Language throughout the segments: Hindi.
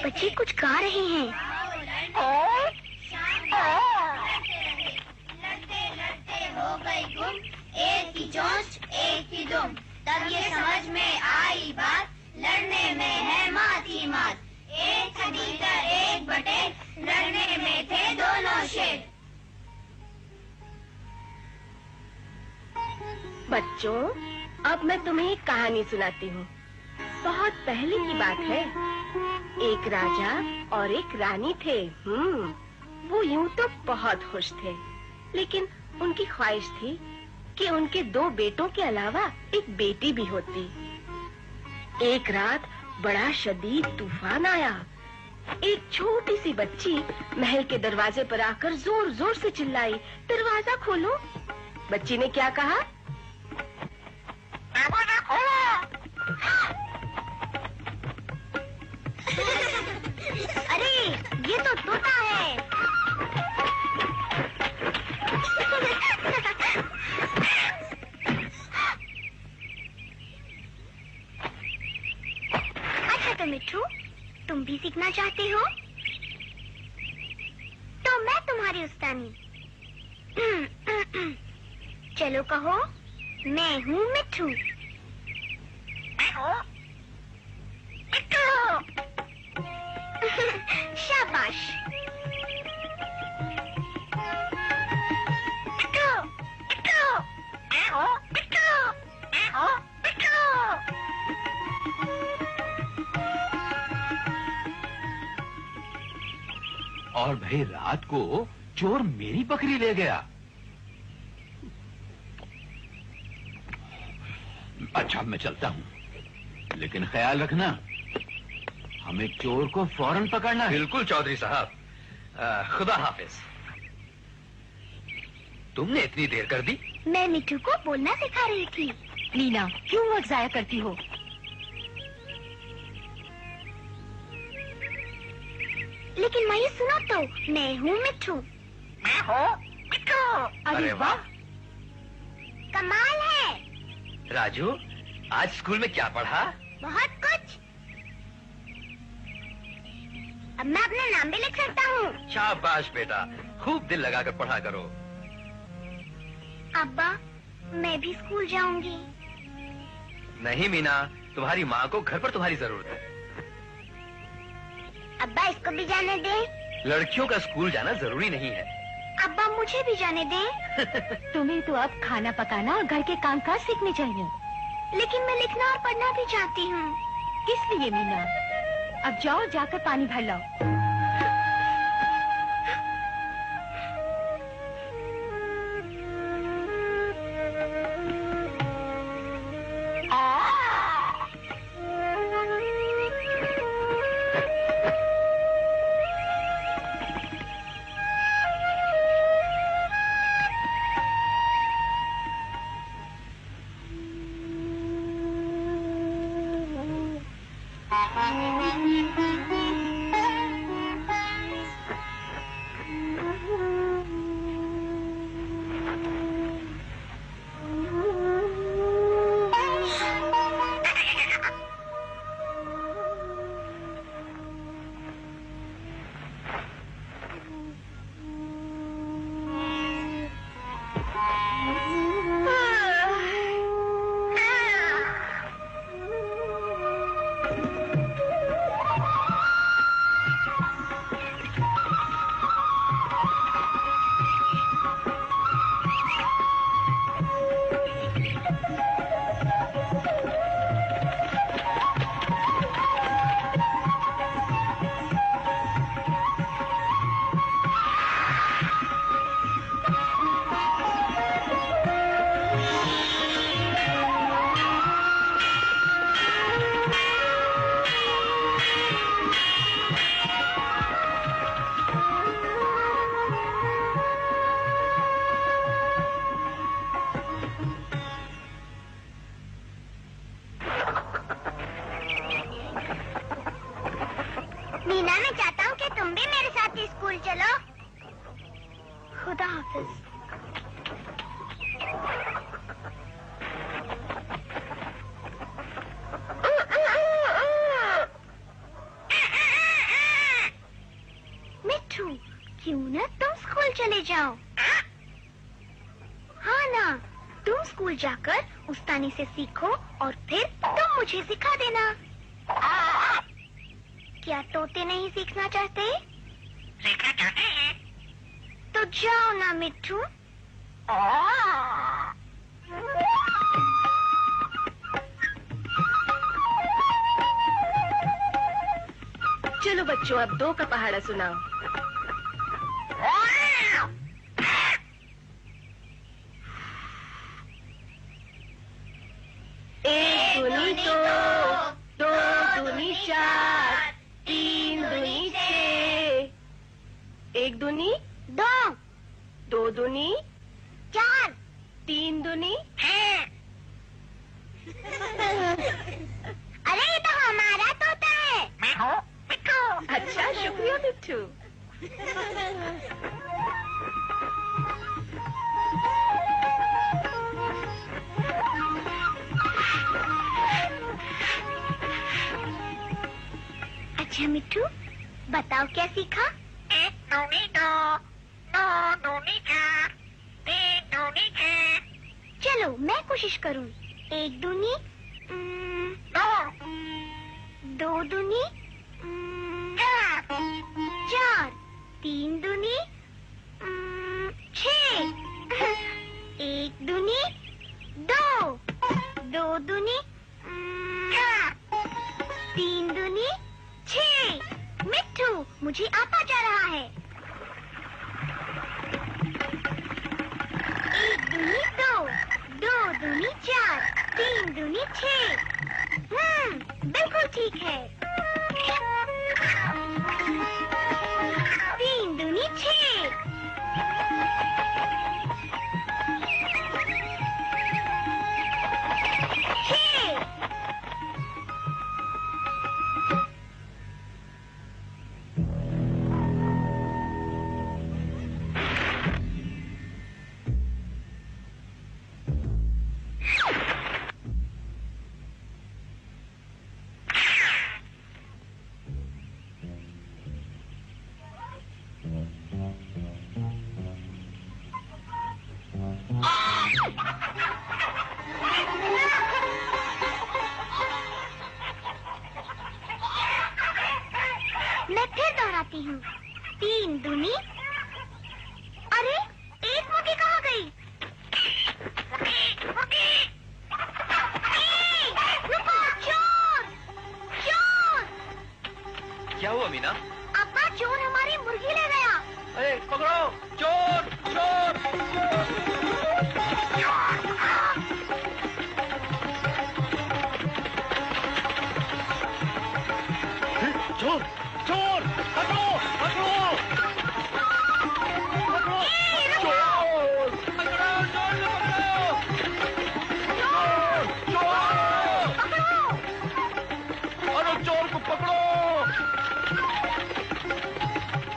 बच्चे कुछ गा रहे हैं। लड़ते लड़ते हो गई गुम, एक ही चोंच एक ही दुम, तब ये समझ में आई बात, लड़ने में है मात ही मात। एक कबूतर एक बटेर, लड़ने में थे दोनों शेर। बच्चों, अब मैं तुम्हें एक कहानी सुनाती हूँ। बहुत पहले की बात है। एक राजा और एक रानी थे। वो यूं तो बहुत खुश थे, लेकिन उनकी ख्वाहिश थी कि उनके 2 बेटों के अलावा एक बेटी भी होती। एक रात बड़ा शदीद तूफान आया। एक छोटी सी बच्ची महल के दरवाजे पर आकर जोर जोर से चिल्लाई, दरवाजा खोलो। बच्ची ने क्या कहा? दरवाजा खोलो। अरे ये तो तोता है। अच्छा तो मिट्ठू, तुम भी सीखना चाहते हो? तो मैं तुम्हारी उस्तानी। चलो कहो, मैं हूँ मिट्ठू। शाबाश। और भाई रात को चोर मेरी बकरी ले गया। अच्छा मैं चलता हूँ, लेकिन ख्याल रखना हमें चोर को फौरन पकड़ना है। बिल्कुल चौधरी साहब। खुदा हाफिज। तुमने इतनी देर कर दी? मैं मिट्ठू को बोलना सिखा रही थी। मीना, क्यों वक्त जाया करती हो? लेकिन मैं सुनो तो, मैं हूँ मिट्ठू। मैं हूँ मिट्ठू। अरे वाह, कमाल है। राजू आज स्कूल में क्या पढ़ा? बहुत कुछ। अब मैं अपना नाम भी लिख सकता हूँ। शाबाश बेटा, खूब दिल लगाकर पढ़ा करो। अब्बा, मैं भी स्कूल जाऊंगी। नहीं मीना, तुम्हारी माँ को घर पर तुम्हारी जरूरत है। अब्बा इसको भी जाने दे। लड़कियों का स्कूल जाना जरूरी नहीं है। अब्बा मुझे भी जाने दे। तुम्हें तो अब खाना पकाना और घर के कामकाज सीखने चाहिए। लेकिन मैं लिखना और पढ़ना भी चाहती हूँ। किस लिए मीना? अब जाओ, जाकर पानी भर लाओ। चले जाओ। हाँ ना, तुम स्कूल जाकर उस्तानी से सीखो और फिर तुम मुझे सिखा देना। क्या तोते नहीं सीखना चाहते? सीखना चाहते हैं। तो जाओ ना मिट्ठू। चलो बच्चों, अब 2 का पहाड़ा सुनाओ। एक दूनी दो, 2 दूनी 4, 3 दूनी 6, 1 दूनी 2, 2 दूनी 4, 3 दूनी। अरे ये तो हमारा तोता है। मैं हूँ मिट्ठू। अच्छा, शुक्रिया मिट्ठू। अच्छा मिट्ठू, बताओ क्या सीखा? 1 दूनी 2, 2 दूनी 4, 3 दूनी 6, चलो मैं कोशिश करूं। 1 दूनी 2, 2 दूनी 4, 3 दूनी 6, 1 दूनी 2, 2 दूनी 3 दूनी 6। मिट्ठू, मुझे आता जा रहा है। 1 दूनी 2, 2 दूनी 4, 3 दूनी 6। बिल्कुल ठीक है। 3 दूनी 6। 6। मैं फिर दोहराती हूँ। 3 दूनी। अरे, एक मुर्गी कहाँ गई? रुको, चोर! चोर! क्या हुआ मीना? अब्बा, चोर हमारी मुर्गी ले गया। अरे पकड़ो, चोर चोर। चोर चोर, पकड़ो पकड़ो पकड़ो, चोर पकड़ो, चोर पकड़ो, अरे चोर को पकड़ो,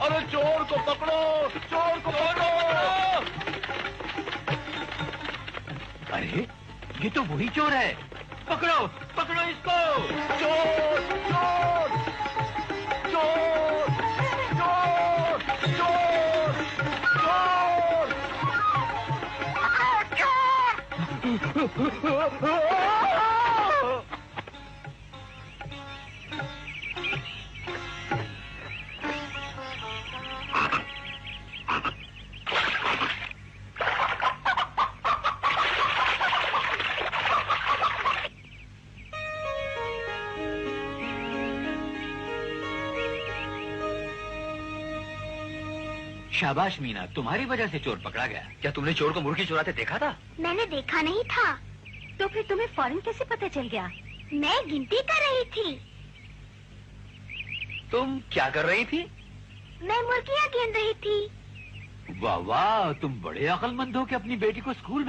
अरे चोर को पकड़ो, चोर को पकड़ो। अरे ये तो वही चोर है। पकड़ो पकड़ो इसको। चोर चोर चोर चोर चोर चोर। शाबाश मीना, तुम्हारी वजह से चोर पकड़ा गया। क्या तुमने चोर को मुर्गी चुराते देखा था? मैंने देखा नहीं था। तो फिर तुम्हें फौरन कैसे पता चल गया? मैं गिनती कर रही थी। तुम क्या कर रही थी? मैं मुर्गियाँ गिन रही थी। वाह वाह, तुम बड़े अक्लमंद हो कि अपनी बेटी को स्कूल